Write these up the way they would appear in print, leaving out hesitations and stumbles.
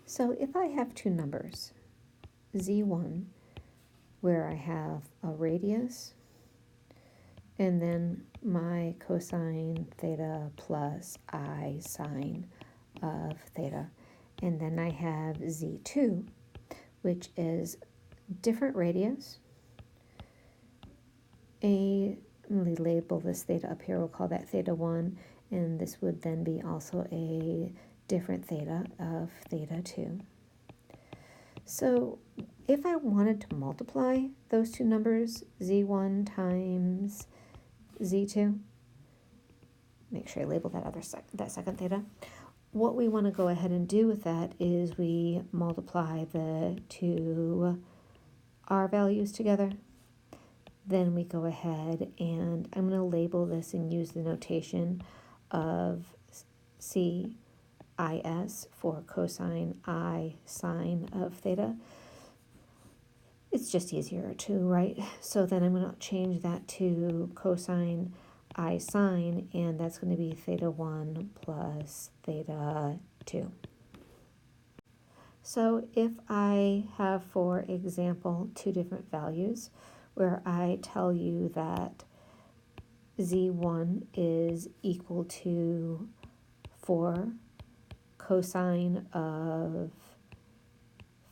So if I have two numbers, z1, where I have a radius, and then my cosine theta plus I sine of theta, and then I have z2, which is different radius. Let me label this theta up here, we'll call that theta 1, and this would then be also a different theta of theta 2. So if I wanted to multiply those two numbers, z1 times z2, make sure I label that second theta, what we want to go ahead and do with that is we multiply the two r values together. Then we go ahead and I'm going to label this and use the notation of CIS for cosine I sine of theta. It's just easier to write. So then I'm going to change that to cosine I sine, and that's going to be theta 1 plus theta 2. So if I have, for example, two different values, where I tell you that z1 is equal to 4 cosine of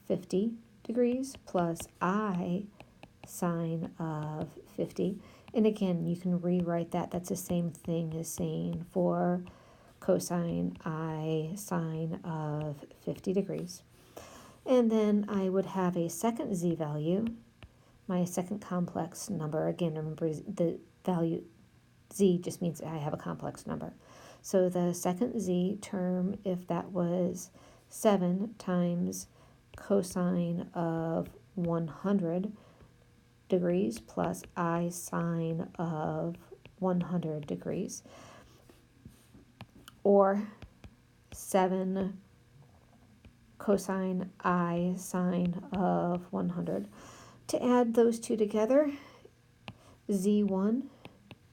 50 degrees plus I sine of 50. And again, you can rewrite that. That's the same thing as saying 4 cosine I sine of 50 degrees. And then I would have a second z value, my second complex number. Again, remember the value z just means I have a complex number. So the second z term, if that was 7 times cosine of 100 degrees plus I sine of 100 degrees, or 7 cosine I sine of 100. To add those two together, z1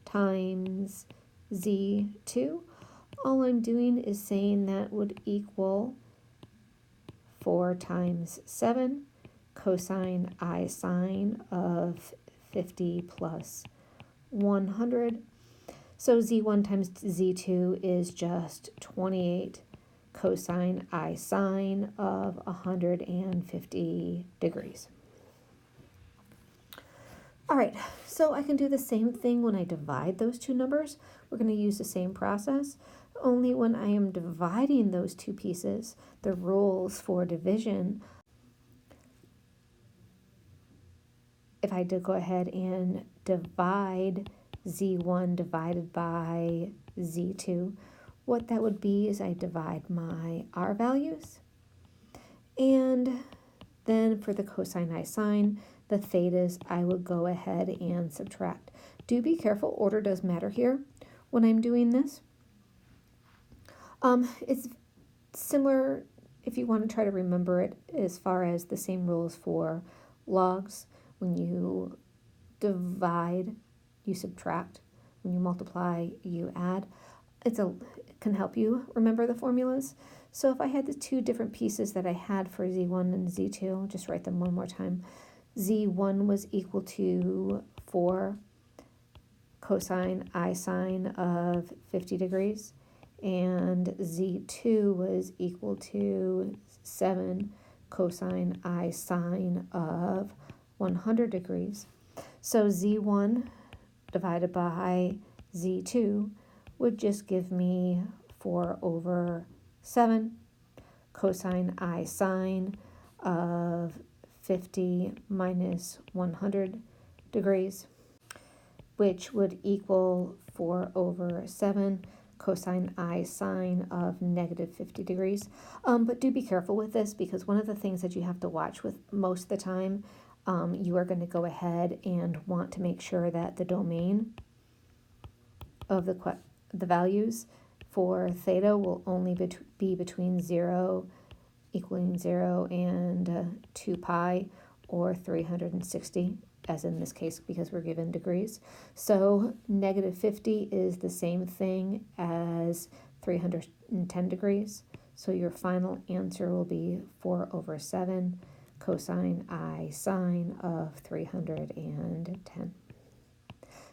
times z2, all I'm doing is saying that would equal 4 times 7 cosine I sine of 50 plus 100. So z1 times z2 is just 28 cosine I sine of 150 degrees. All right, so I can do the same thing when I divide those two numbers. We're going to use the same process, only when I am dividing those two pieces, the rules for division, if I did go ahead and divide z1 divided by z2, what that would be is I divide my r values, and then for the cosine I sine, the thetas, I would go ahead and subtract. Do be careful, order does matter here when I'm doing this. It's similar if you want to try to remember it as far as the same rules for logs. When you divide, you subtract. When you multiply, you add. It can help you remember the formulas. So if I had the two different pieces that I had for z1 and z2, I'll just write them one more time. z1 was equal to 4 cosine I sine of 50 degrees, and z2 was equal to 7 cosine I sine of 100 degrees. So z1 divided by z2 would just give me 4 over 7 cosine I sine of 50 minus 100 degrees, which would equal 4 over 7 cosine I sine of negative 50 degrees. But do be careful with this, because one of the things that you have to watch with most of the time, you are going to go ahead and want to make sure that the domain of the values for theta will only be between 0 equaling 0 and 2 pi, or 360, as in this case because we're given degrees. So negative 50 is the same thing as 310 degrees. So your final answer will be 4 over 7 cosine I sine of 310.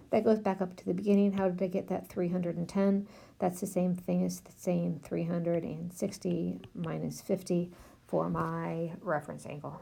That goes back up to the beginning. How did I get that 310? That's the same thing as saying 360 minus 50 for my reference angle.